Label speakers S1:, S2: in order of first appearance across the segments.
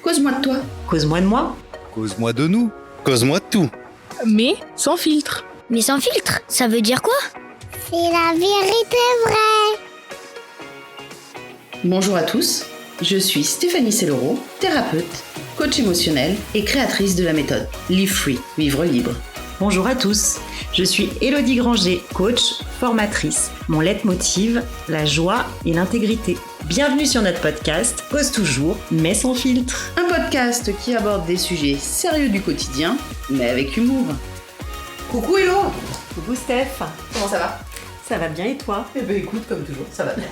S1: Cause-moi de toi.
S2: Cause-moi de moi.
S3: Cause-moi de nous. Cause-moi de tout.
S4: Mais sans filtre.
S5: Mais sans filtre, ça veut dire quoi? C'est la vérité vraie.
S1: Bonjour à tous, je suis Stéphanie Sellero, thérapeute, coach émotionnel et créatrice de la méthode Live Free, vivre libre.
S2: Bonjour à tous, je suis Élodie Granger, coach, formatrice. Mon leitmotiv, la joie et l'intégrité. Bienvenue sur notre podcast Cause toujours, mais sans filtre.
S1: Un podcast qui aborde des sujets sérieux du quotidien, mais avec humour. Coucou Hello.
S2: Coucou Steph.
S1: Comment ça va?
S2: Ça va bien et toi?
S1: Eh ben écoute, comme toujours, ça va bien.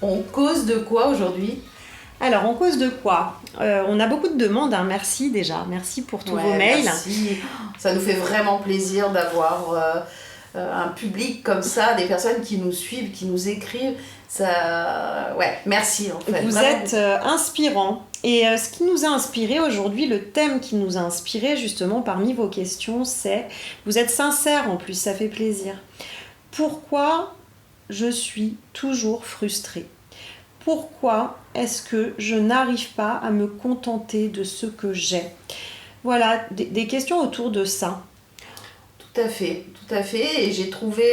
S1: On cause de quoi aujourd'hui?
S2: Alors, on cause de quoi? On a beaucoup de demandes, hein. Merci déjà. Merci pour tous vos mails.
S1: Merci. Ça nous fait vraiment plaisir d'avoir un public comme ça, des personnes qui nous suivent, qui nous écrivent. Ça... Ouais, merci en fait.
S2: Vous êtes inspirants. Et ce qui nous a inspiré aujourd'hui, le thème qui nous a inspiré justement parmi vos questions, c'est... Vous êtes sincères en plus, ça fait plaisir. Pourquoi je suis toujours frustrée? Pourquoi est-ce que je n'arrive pas à me contenter de ce que j'ai? Voilà, des questions autour de ça.
S1: Tout à fait. Et j'ai trouvé,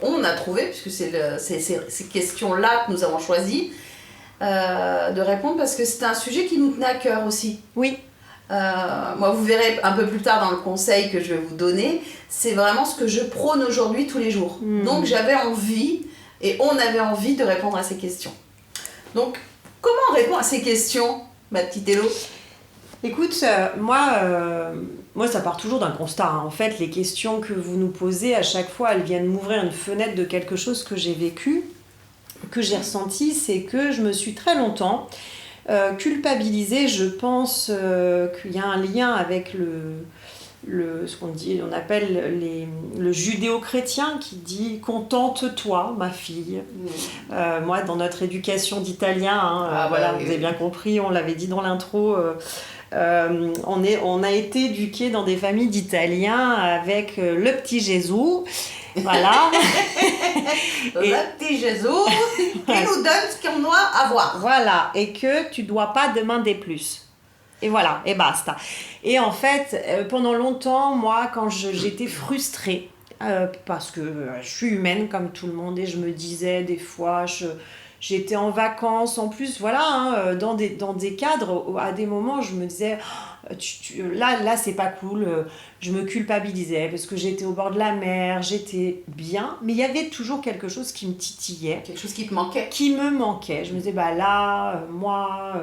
S1: on a trouvé, puisque c'est ces questions-là que nous avons choisi de répondre, parce que c'est un sujet qui nous tenait à cœur aussi.
S2: Oui.
S1: Moi, vous verrez un peu plus tard dans le conseil que je vais vous donner, c'est vraiment ce que je prône aujourd'hui tous les jours. Donc j'avais envie, et on avait envie de répondre à ces questions. Donc, comment on répond à ces questions, ma petite Hello?
S2: Écoute, moi, ça part toujours d'un constat. Hein. En fait, les questions que vous nous posez, à chaque fois, elles viennent m'ouvrir une fenêtre de quelque chose que j'ai vécu, que j'ai ressenti. C'est que je me suis très longtemps culpabilisée. Je pense qu'il y a un lien avec ce qu'on dit, on appelle le judéo-chrétien qui dit « contente-toi, ma fille ». Moi, dans notre éducation d'italien, vous avez bien compris, on l'avait dit dans l'intro, on a été éduqués dans des familles d'Italiens avec le petit Jésus. Voilà.
S1: Le petit Jésus qui nous donne ce qu'on doit avoir.
S2: Voilà, et que tu dois pas demander plus. Et voilà, et basta. Et en fait, pendant longtemps, moi, quand j'étais frustrée, parce que je suis humaine comme tout le monde, et je me disais des fois, j'étais en vacances, en plus, voilà, dans des cadres, à des moments, je me disais, là, c'est pas cool, je me culpabilisais, parce que j'étais au bord de la mer, j'étais bien, mais il y avait toujours quelque chose qui me titillait.
S1: Quelque chose qui te manquait.
S2: Qui me manquait. Je me disais, moi,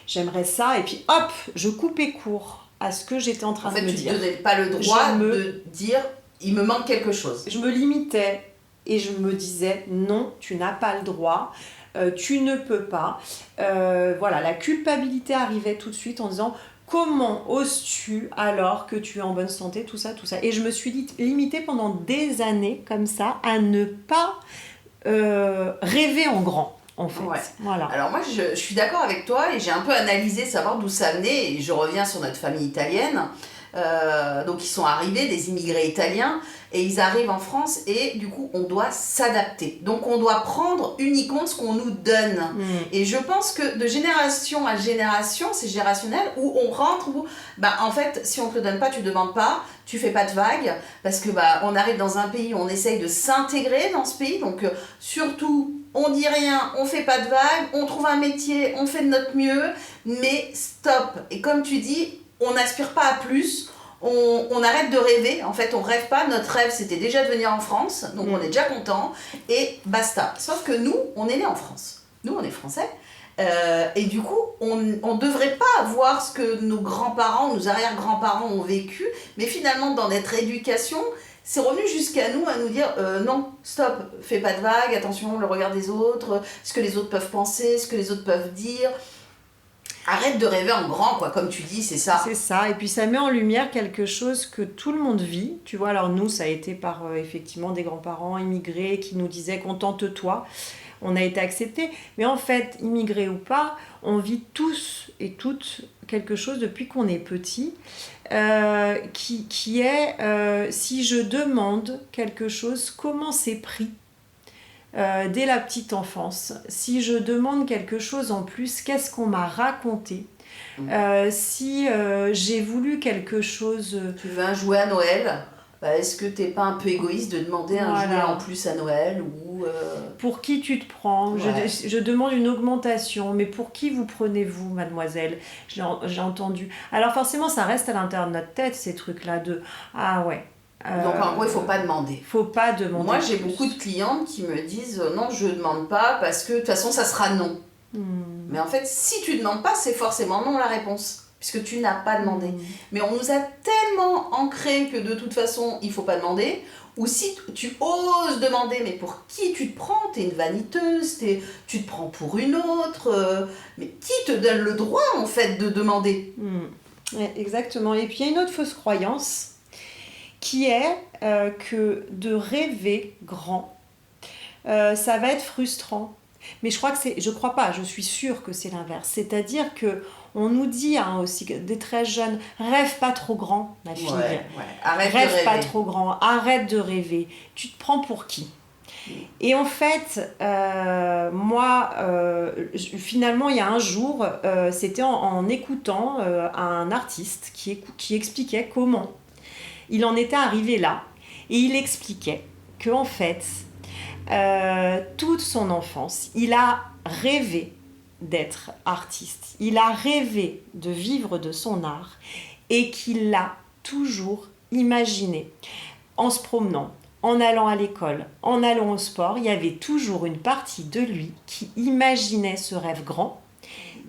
S2: j'aimerais ça, et puis hop, je coupais court à ce que j'étais en train de me dire.
S1: En fait, tu ne donnais pas le droit de dire, il me manque quelque chose.
S2: Je me limitais. Et je me disais, non, tu n'as pas le droit, tu ne peux pas. Voilà, la culpabilité arrivait tout de suite en disant, comment oses-tu alors que tu es en bonne santé, tout ça. Et je me suis limitée pendant des années comme ça à ne pas rêver en grand. En fait.
S1: Ouais.
S2: Voilà.
S1: Alors moi je suis d'accord avec toi et j'ai un peu analysé savoir d'où ça venait et je reviens sur notre famille italienne. Donc ils sont arrivés, des immigrés italiens, et ils arrivent en France et du coup on doit s'adapter. Donc on doit prendre uniquement ce qu'on nous donne. Et je pense que de génération à génération, c'est générationnel, où on rentre, où en fait si on te le donne pas, tu demandes pas, tu fais pas de vagues, parce que on arrive dans un pays où on essaye de s'intégrer dans ce pays, donc surtout on dit rien, on fait pas de vagues, on trouve un métier, on fait de notre mieux, mais stop. Et comme tu dis, on n'aspire pas à plus, on arrête de rêver, en fait on rêve pas, notre rêve c'était déjà de venir en France, donc on est déjà content, et basta. Sauf que nous, on est nés en France, nous on est français, et du coup on devrait pas voir ce que nos grands-parents, nos arrière-grands-parents ont vécu, mais finalement dans notre éducation, c'est revenu jusqu'à nous à nous dire non, stop, fais pas de vagues, attention, le regard des autres, ce que les autres peuvent penser, ce que les autres peuvent dire. Arrête de rêver en grand, quoi, comme tu dis, c'est ça.
S2: C'est ça, et puis ça met en lumière quelque chose que tout le monde vit. Tu vois, alors nous, ça a été par effectivement des grands-parents immigrés qui nous disaient « contente-toi ». On a été acceptés, mais en fait, immigrés ou pas, on vit tous et toutes quelque chose depuis qu'on est petit, qui est si je demande quelque chose, comment c'est pris ? dès la petite enfance. Si je demande quelque chose en plus, qu'est-ce qu'on m'a raconté ? Si j'ai voulu quelque chose...
S1: Tu veux un jouet à Noël ? Est-ce que t'es pas un peu égoïste de demander un jouet en plus à Noël ou
S2: Pour qui tu te prends ? Je demande une augmentation, mais pour qui vous prenez-vous, mademoiselle ? J'ai entendu. Alors forcément, ça reste à l'intérieur de notre tête, ces trucs-là de « Ah ouais ».
S1: Donc en gros, il faut pas demander.
S2: Faut pas demander.
S1: Moi, j'ai beaucoup de clientes qui me disent « Non, je demande pas parce que de toute façon, ça sera non ». Mais en fait, si tu demandes pas, c'est forcément non la réponse. Puisque tu n'as pas demandé. Mais on nous a tellement ancré que de toute façon, il faut pas demander. Ou si tu oses demander, mais pour qui tu te prends ? T'es une vaniteuse, tu te prends pour une autre. Mais qui te donne le droit, en fait, de demander ?
S2: Ouais, exactement. Et puis, il y a une autre fausse croyance qui est que de rêver grand, ça va être frustrant. Mais je crois pas, je suis sûre que c'est l'inverse. C'est-à-dire que on nous dit aussi des très jeunes, rêve pas trop grand, ma fille.
S1: Arrête
S2: rêve
S1: de rêver.
S2: pas trop grand, arrête de rêver. Tu te prends pour qui ? Et en fait, moi, finalement, il y a un jour, c'était en écoutant un artiste qui expliquait comment il en était arrivé là. Et il expliquait qu'en fait, toute son enfance, il a rêvé d'être artiste. Il a rêvé de vivre de son art et qu'il l'a toujours imaginé. En se promenant, en allant à l'école, en allant au sport, il y avait toujours une partie de lui qui imaginait ce rêve grand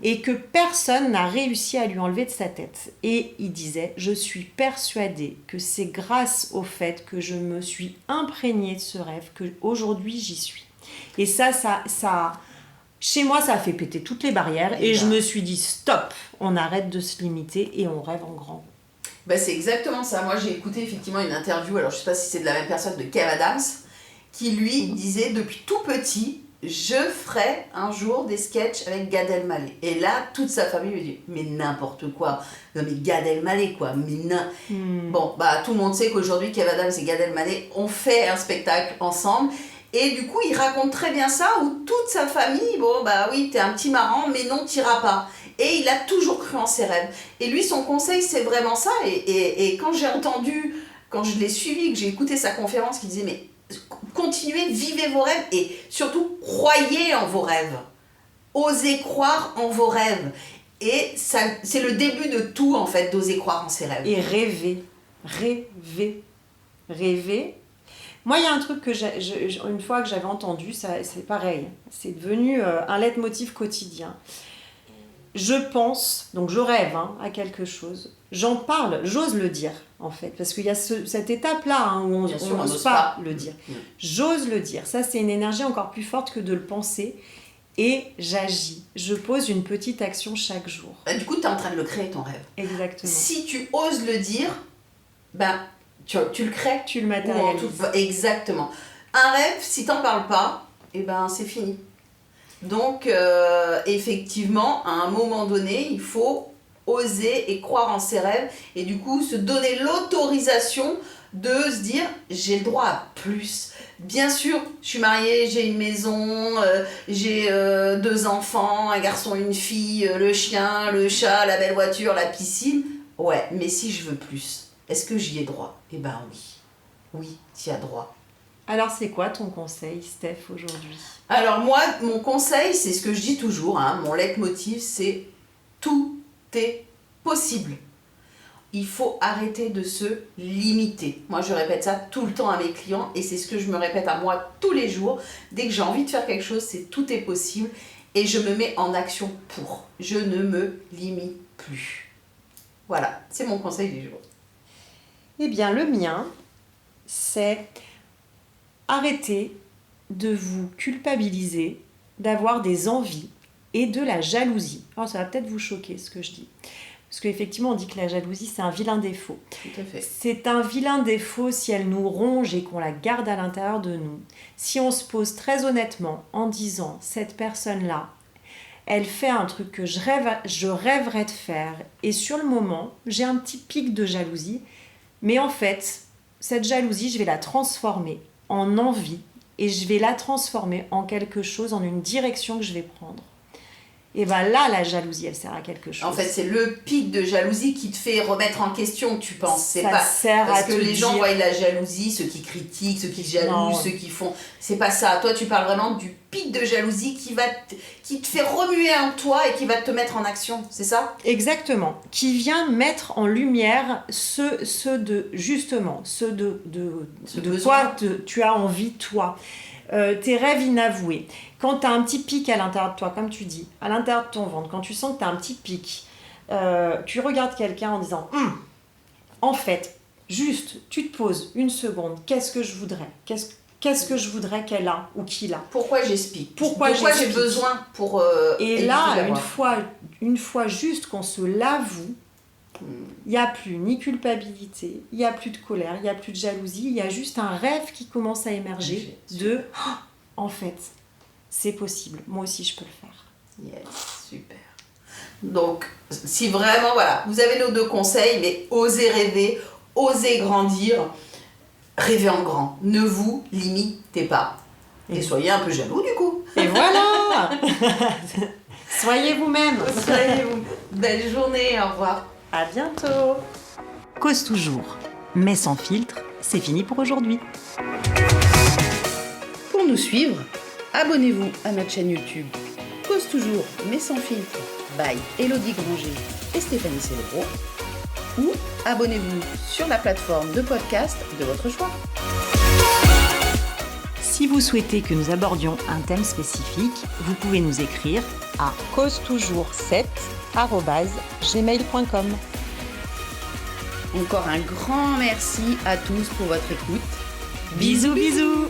S2: et que personne n'a réussi à lui enlever de sa tête. Et il disait, je suis persuadée que c'est grâce au fait que je me suis imprégnée de ce rêve qu'aujourd'hui j'y suis. Et ça chez moi, ça a fait péter toutes les barrières et je me suis dit, stop, on arrête de se limiter et on rêve en grand.
S1: C'est exactement ça. Moi, j'ai écouté effectivement une interview, alors je sais pas si c'est de la même personne, de Kev Adams, qui lui disait, depuis tout petit, je ferai un jour des sketchs avec Gad Elmaleh. Et là, toute sa famille lui dit, mais n'importe quoi. Non mais Gad Elmaleh quoi. Bon, tout le monde sait qu'aujourd'hui, Kev Adams et Gad Elmaleh ont fait un spectacle ensemble. Et du coup, il raconte très bien ça, où toute sa famille, oui, t'es un petit marrant, mais non, t'iras pas. Et il a toujours cru en ses rêves. Et lui, son conseil, c'est vraiment ça. Et quand je l'ai suivi, que j'ai écouté sa conférence, qui disait, mais continuez, vivez vos rêves, et surtout, croyez en vos rêves. Osez croire en vos rêves. Et ça, c'est le début de tout, en fait, d'oser croire en ses rêves.
S2: Et rêver. Moi, il y a un truc que une fois que j'avais entendu, c'est pareil. C'est devenu un leitmotiv quotidien. Je pense, donc je rêve à quelque chose. J'en parle, j'ose le dire, en fait. Parce qu'il y a cette étape-là où on n'ose pas le dire. J'ose le dire. Ça, c'est une énergie encore plus forte que de le penser. Et j'agis. Je pose une petite action chaque jour.
S1: Du coup, tu es en train de le créer, ton rêve.
S2: Exactement.
S1: Si tu oses le dire, tu le crées.
S2: Tu le matérialises.
S1: Exactement. Un rêve, si t'en parles pas, c'est fini. Donc, effectivement, à un moment donné, il faut oser et croire en ses rêves et du coup, se donner l'autorisation de se dire, j'ai le droit à plus. Bien sûr, je suis mariée, j'ai une maison, j'ai 2 enfants, un garçon, une fille, le chien, le chat, la belle voiture, la piscine. Ouais, mais si je veux plus, est-ce que j'y ai droit ? Oui. Oui, tu y as droit.
S2: Alors, c'est quoi ton conseil, Steph, aujourd'hui ?
S1: Alors moi, mon conseil, c'est ce que je dis toujours, mon leitmotiv, c'est tout est possible. Il faut arrêter de se limiter. Moi, je répète ça tout le temps à mes clients et c'est ce que je me répète à moi tous les jours. Dès que j'ai envie de faire quelque chose, c'est tout est possible et je me mets en action pour. Je ne me limite plus. Voilà, c'est mon conseil du jour.
S2: Eh bien, le mien, c'est arrêter de vous culpabiliser, d'avoir des envies et de la jalousie. Alors, ça va peut-être vous choquer ce que je dis. Parce qu'effectivement, on dit que la jalousie, c'est un vilain défaut.
S1: Tout à fait.
S2: C'est un vilain défaut si elle nous ronge et qu'on la garde à l'intérieur de nous. Si on se pose très honnêtement en disant, cette personne-là, elle fait un truc que je rêverais de faire. Et sur le moment, j'ai un petit pic de jalousie. Mais en fait, cette jalousie, je vais la transformer en envie et je vais la transformer en quelque chose, en une direction que je vais prendre. Et bien là, la jalousie, elle sert à quelque chose.
S1: En fait, c'est le pic de jalousie qui te fait remettre en question, tu penses. C'est
S2: ça
S1: pas
S2: sert
S1: parce
S2: à
S1: que
S2: te
S1: les gens
S2: dire...
S1: voient la jalousie, ceux qui critiquent, ceux qui jalousent,
S2: Non.
S1: ceux qui font. C'est pas ça. Toi, tu parles vraiment du pic de jalousie qui te fait remuer en toi et qui va te mettre en action. C'est ça ?
S2: Exactement. Qui vient mettre en lumière ce de
S1: besoin.
S2: quoi tu as envie, toi. Tes rêves inavoués. Quand tu as un petit pic à l'intérieur de toi, comme tu dis, à l'intérieur de ton ventre, quand tu sens que tu as un petit pic, tu regardes quelqu'un en disant en fait, juste, tu te poses une seconde, qu'est-ce que je voudrais ? Qu'est-ce que je voudrais qu'elle a ou qu'il a ?
S1: Pourquoi j'explique ?
S2: Pourquoi
S1: j'ai
S2: j'explique
S1: besoin pour.
S2: Et
S1: éviter
S2: là,
S1: d'avoir.
S2: une fois juste qu'on se l'avoue, il n'y a plus ni culpabilité, il n'y a plus de colère, il n'y a plus de jalousie, il y a juste un rêve qui commence à émerger de en fait, c'est possible, moi aussi je peux le faire.
S1: Yes, super. Donc, si vraiment, voilà, vous avez nos 2 conseils, mais osez rêver, osez grandir, rêvez en grand, ne vous limitez pas. Et soyez un peu jaloux du coup.
S2: Et voilà. Soyez vous-même.
S1: Soyez vous. Belle journée, au revoir.
S2: À bientôt. Cause toujours, mais sans filtre, c'est fini pour aujourd'hui.
S1: Pour nous suivre, abonnez-vous à notre chaîne YouTube Cause toujours, mais sans filtre, by Élodie Granger et Stéphanie Célébro, ou abonnez-vous sur la plateforme de podcast de votre choix.
S2: Si vous souhaitez que nous abordions un thème spécifique, vous pouvez nous écrire à causetoujours7@gmail.com.
S1: Encore un grand merci à tous pour votre écoute.
S2: Bisous bisous.